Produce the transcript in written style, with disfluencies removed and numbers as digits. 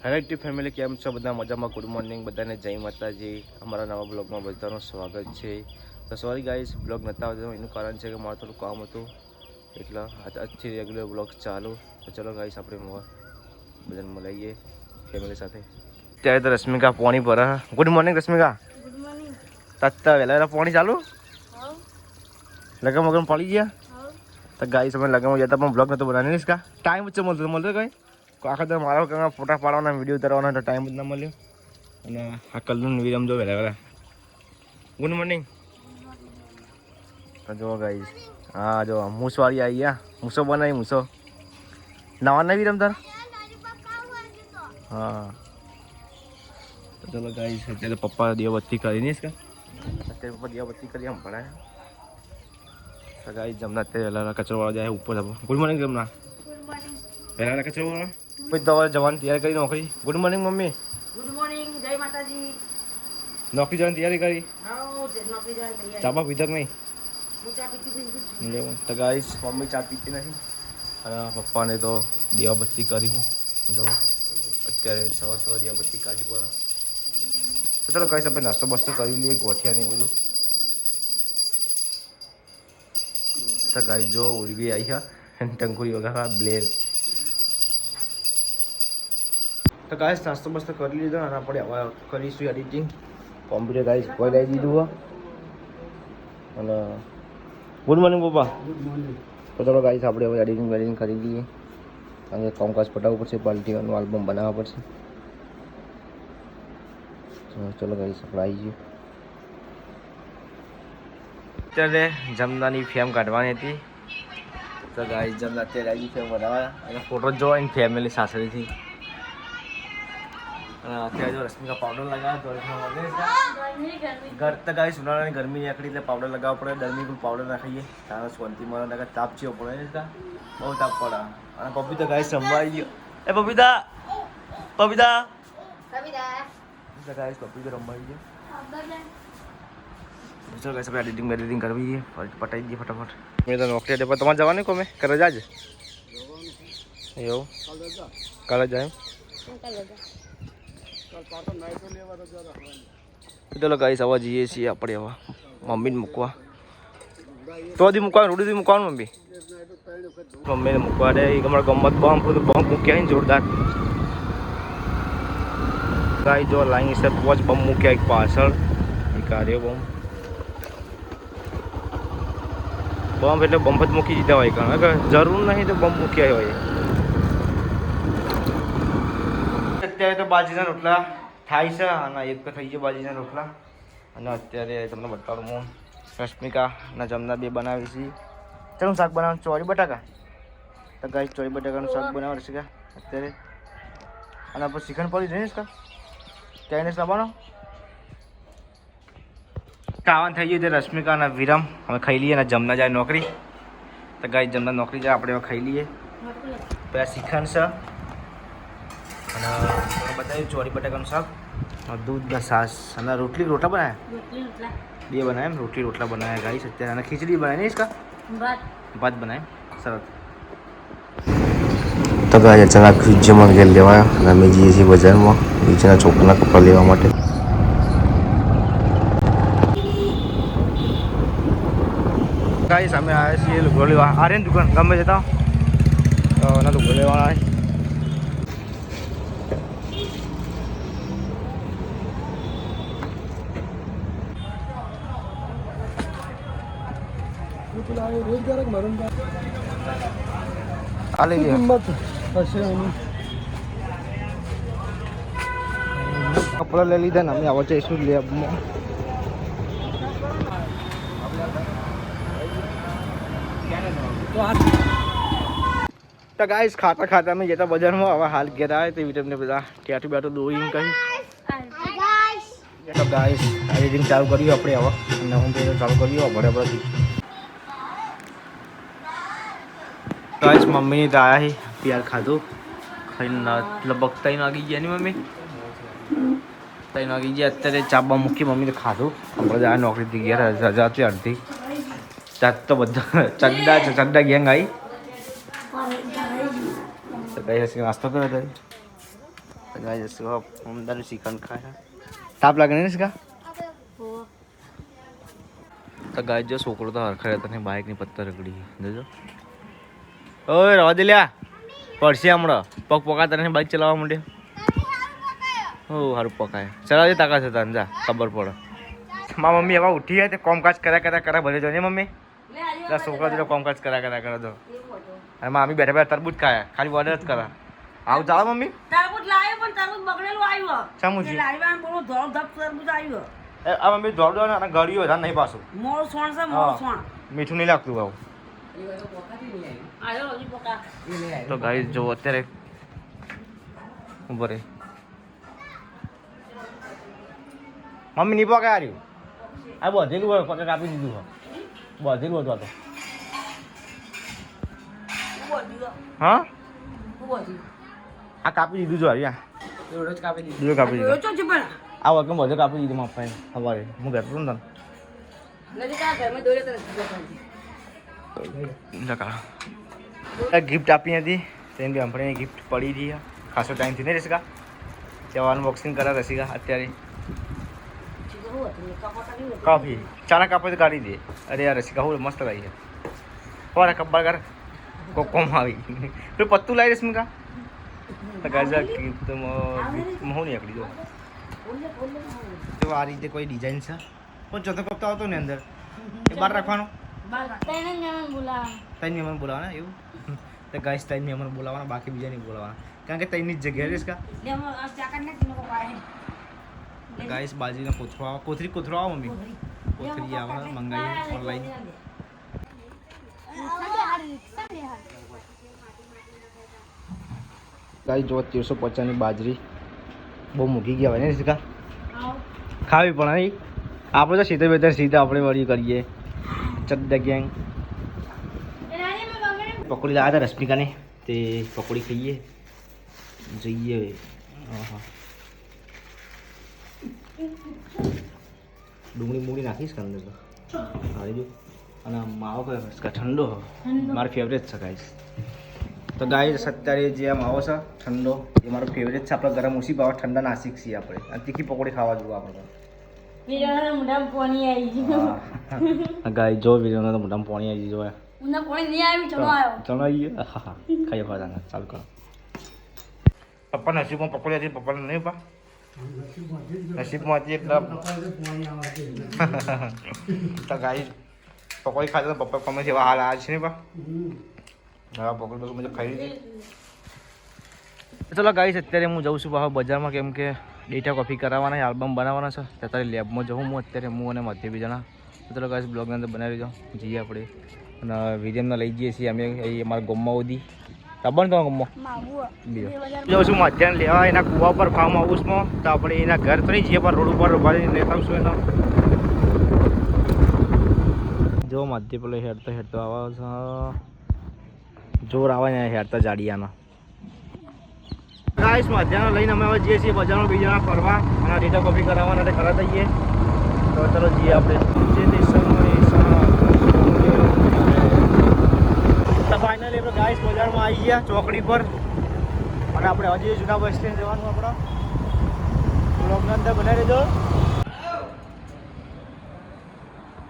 Hello YouTube family, કેમ છો બધા? મજામાં? ગુડ મોર્નિંગ બધાને, જય માતાજી. અમારા નવા બ્લોગમાં બધાનું સ્વાગત છે. તો સોરી ગાઈસ, બ્લોગ નહોતા આવતો. એનું કારણ છે કે મારું થોડું કામ હતું, એટલે આજથી રેગ્યુલર બ્લોગ ચાલુ. તો ચલો ગાઈસ, આપણે બધાને મળીએ ફેમિલી સાથે. ત્યારે તો રશ્મિકા પાણી ભરે. Good morning Rashmika. Good morning. તાત્તા વહેલા પાણી ચાલુ. લગન મગન પડી ગયા. તો ગાઈસ અમે લગનમાં જતા પણ બ્લોગ નહોતો બનાવી કા ટાઈમ વચ્ચે મળતો કઈ આખા તો મારા કાંઈ ફોટા પાડવાના, વિડીયો ઉતારવાના, તો ટાઈમ જ ના મળ્યો. અને આ કલનું વિરમ જો વહેલા વહેલા. Good morning. તો જો ગાઈસ, હા જો મૂસવાળી આવી ગયા. મૂસો બનાવી, મૂસો નવા નહીં વિરમ તાર. હા તો ચલો ગાઈસ, અત્યારે પપ્પા દીવાબત્તી કરી નહીં કા અત્યારે પપ્પા દીવાબત્તી કરી આમ ભણાય. તો ગાઈસ જમના અત્યારે વહેલા કચરો વાળા જાય ઉપર. Good morning Jamna. વહેલા કચરો વાળા તો જવાની તૈયારી કરી નોકરી. Good morning mummy. Good morning, જય માતાજી. નોકરી જવાની તૈયારી કરી. નોકરી જવાની તૈયારી. ચા બા પીધા કે નહીં? હું ચા પીતી એવું તો ગાઈસ, મમ્મી ચા પીતી નથી અને પપ્પાને તો દીવાબત્તી કરી. જો અત્યારે સવાર દીવાબત્તી કાઢી પડે. તો ચાલો ગાઈસ, આપણે નાસ્તો બસ્તો કરી લઈએ, ગોઠિયા ને બધું. તો ગાઈસ જો ઉલવી આવી છે, ટંકુરી વગર બ્લેડ. તો ગાઈસ નાસ્તો બસ્તો કરી લીધો અને આપણે હવે કરીશું એડિટિંગ. કોમ્પ્યુટર ગાઈસ કોઈ લઈ દીધું અને ગુડ મોર્નિંગ પપ્પા. Good morning. તો ચાલો ગાઈસ, આપણે હવે એડિટિંગ કરી લઈએ અને કામકાજ પટાવવું પડશે, પાર્ટીનું આલ્બમ બનાવવા પડશે. ચલો ગાઈસ, આપણે આવી ગયું. અત્યારે જમનાની ફેમ કાઢવાની હતી. તો ગાઈસ જમના અત્યારે આવી ફેમ બનાવવા અને ફોટો જોવા એની ફેમિલી સાસરીથી. અત્યારે જો રશ્મિકા પાવડર લગાવે ઘર તો ગાઈસ, ઉનાળાની ગરમી નીકળી એટલે પાવડર લગાવવો પડે. દરમી પણ પાવડર નાખીએ તારા શાંતિ મળે, તાપ ચીવો પડે, બહુ તાપ પડે. અને પપીતા ગાઈસ રમવા આવી ગયો. એ પપીતા પપીતા ગાઈસ, પપીતા રમવા આવી ગયો. ચલો ગાઈસ, આપણે એડિટિંગ કરવી છે, પટાવી દઈએ ફટાફટ. મેં તો નોકરી એટલે તમારે જવાનું કોમે કરે જાજે એવું કાલે જાય. ચલો ગાઈસ, હવે જઈએ છીએ આપણે હવે મમ્મીને મૂકવા. તો હજી મૂકવાનું, રૂડીથી મૂકવાનું મમ્મીને મૂકવા દે. અમારા ગમત બોમ્બ મૂક્યા ને જોરદાર. ગાઈસ જો લાઈન હિસાબ વોચ બમ મૂક્યા એક પાછળ, એક કાર્ય બોમ્બ એટલે બોમ્બ જ મૂકી દીધા હોય, કારણ કે જરૂર નહીં તો બોમ્બ મૂક્યા હોય. અત્યારે તો બાજીના રોટલા થાય છે અને એક તો થઈ ગયો બાજીના રોટલા. અને અત્યારે તમને બતાવું હું રશ્મિકાના જમના બે બનાવી છે. ચાલો શાક બનાવવાનું, ચોળી બટાકા. તો ગાઈસ ચોળી બટાકાનું શાક બનાવવાનું રશ્મિકા અત્યારે. અને આપણે શ્રીખંડ પડી જઈશ કા ત્યાં લાવવાનો ખાવાનું થઈ ગયું. તે રશ્મિકાના વિરામ અમે ખાઈ લઈએ અને જમના જાય નોકરી. તો ગાઈસ જમના નોકરી જાય, આપણે હવે ખાઈ લઈએ. પેલા શ્રીખંડ છે અને બતાવ્યું ચોળી બટાકાનું શાક, દૂધ ને છાશ અને રોટલા બનાવ્યા. બે બનાવ્યા એમ, રોટલા બનાવ્યા ગાઈસ અત્યારે. અને ખીચડી બનાવી નહીં કા ભાત બનાવે સરસ. તો ગાઈસ અચાનક ફ્રીજમાં ઘેર લેવાયા અને અમે જઈએ છીએ બજારમાં નીચેના છોકરાના કપડાં લેવા માટે. ગાઈસ અમે આવ્યા છીએ લુગડો લેવા. આર્યન દુકાન ગમે જતા તો એના લુગડો લેવાના આવે. કપડા લઈ લીધા ને અમે આવા જઈશું લેબમાં. તો ગાઈસ ખાતા અમે જતા બજારમાં. હવે હાલ ઘેર આવે તે તમને બધા ટેટુ બેટુ દોરી કહી. તો ગાઈસ એડિટિંગ ચાલુ કર્યું આપણે હવે, નવું પેલું ચાલુ કર્યું બરાબરથી. ગાઈસ મમ્મીની તો આવ્યા છે, પ્યાર ખાધું ખાઈને લગભગ 3 વાગી ગયા ની મમ્મી. 3 વાગી ગયા. અત્યારે ચાબા મૂકી મમ્મી તો ખાધું. આપણે આ નોકરીથી ગયા રજા હતી અડધી. ચાત તો બધા ચડ્ડા ગેંગ આવી. તો કઈ નાસ્તો કર્યો ગાય જશું અમદાવાદ શ્રીખંડ ખાય તાપ લાગે ને કા તો ગાય જો છોકરો તો હરખા રહેતા ને બાઇકની પત્તર રગડી જોજો ઓય રવા દે લ્યા પડશે હમણાં પગ પકાતા ને બાઇક ચલાવવા માંડ્યો હો સારું પકાય ચલાવજે તાકાત હતા જા ખબર પડે મારા મમ્મી એવા ઉઠી જાય તે કોમકાજ કર્યા ભરે જો ને મમ્મી છોકરા જોડે કોમકાજ કર્યા દો અને મામી બેઠા બેઠા તરબૂચ ખાયા ખાલી ઓર્ડર જ કરા આવું ચાલો મમ્મી તરબૂચ લાવ્યો પણ તરબૂચ બગડેલું આવ્યું સામુજી લાવ્યા બોલો ધોળ ધપ તરબૂચ આવ્યું આ મમ્મી જોડો અને ગળ્યો હતા નહીં પાછું મોળ સોણ છે મોળ સોણ મીઠું નહીં લાગતું આવું આયો હજી પકા તો ગાઈ જો અત્યારે ઉભો રે મમ્મી નહીં પકાય આવ્યું આ બધેલું હોય પકા કાપી દીધું હોય બધેલું હતું આ તો હા આ કાપી દીધું જો આવ્યા કાપી દીધું રોચો છે પણ આ વખત બધું કાપી દીધું મારા પપ્પાએ સવારે હું બેઠો ને નથી કા ઘરમાં દોડે તને ગિફ્ટ આપી હતી તેની બી આપણે ગિફ્ટ પડી હતી ખાસો ટાઈમથી નહીં રસિકા ત્યાં અનબોક્સિંગ કરા રસિકા અત્યારે કોફી ચાના કાપડ કાઢી દે અરે યાર રસિકા હું મસ્ત લાગી છે ઓરા કબ્બર કર કોમ આવી તો પત્તું લાવી રશ્મિકા તો ગાજા ગિફ્ટ હું નહીં એકડી જો તો આ રીતે કોઈ ડિઝાઇન છે પણ ચોથો કપ તો આવતો ને અંદર એ બહાર રાખવાનો ત્રણ મહેમાન બોલાવાના એવું તો ગાઈસ ત્રણ મહેમાન બોલાવાના બાકી બીજા નહીં બોલાવાના કારણ કે ત્રણની જ જગ્યાએ રહીશ કા ગાઈસ બાજીના કોથરો આવો મમ્મી કોથરી આવે મંગાવીએ ઓનલાઈન ગાઈસ જો 350ની બાજરી બહુ મૂકી ગયા હોય ને શીખા ખાવી પણ નહીં આપણે તો સીધા આપણે વળી કરીએ ચડ્ડા ગેંગ પકોડી લાવ્યા હતા રશ્મિકાને તે પકોડી ખાઈએ જઈએ ડુંગળી મૂડી નાખીશ કે અંદર તો હવે જો અને માવો કયો ઠંડો મારો ફેવરેટ છે ગાઈસ તો ગાઈસ અત્યારે જે આ માવો છે ઠંડો એ મારો ફેવરેટ છે આપણે ગરમ ઓછી ભાવે ઠંડા નાસિક છીએ આપણે અને તીખી પકોડી ખાવા જોવું આપણે ગાય જો વિડીયો તો મોઢામાં પાણી આવી જો ચણો આવી ગયો હા ખાઈ ખાતા ચાલુ કરો પપ્પા નસીબમાં પકોડી હતી પપ્પાને નહીં પા નસીબમાં હતી એટલે તો ગાય પકોડી ખાતા પપ્પા કમે એવા હાલ આવ્યા છે ને પા હા પકોડી બસ મજા ખાઈ લીધી ચલો ગાઈસ અત્યારે હું જઉં છું બજારમાં કેમ કે ડેટા કોપી કરાવવાના આલ્બમ બનાવવાના છે અત્યારે લેબમાં જવું હું અત્યારે હું અને મધ્ય બીજાના ચલો ગાઈસ બ્લોગની અંદર બનાવી દો જઈએ આપણે અને વિડીયમમાં લઈ જઈએ છીએ અમે અહીં અમારા ગામમાં ઉધી ખબર ને તમારા ગામમાં જઉં છું મધ્યાહન લેવા એના કુવા પર ફાર્મ હાઉસમાં તો આપણે એના ઘર તો નહીં જઈએ પણ રોડ ઉપર ઉભા લેતા આવશું એનો જો મધ્ય પેલો હેડતો આવે છે જોર આવે ને હેડતા જાડિયાના ગાઈસ મધ્યાહન લઈને અમે હવે જઈએ છીએ બજારમાં બીજા ફરવા અને ડેટા કોપી કરાવવાના એટલે કરાતા જઈએ તો ચલો જઈએ આપણે તો ફાઇનલી આપણે ગાઈસ બજારમાં આવી ગયા ચોકડી પર અને આપણે હજી જૂના બસ સ્ટેન્ડ જવાનું આપણો બ્લોગની અંદર બનાવી દેજો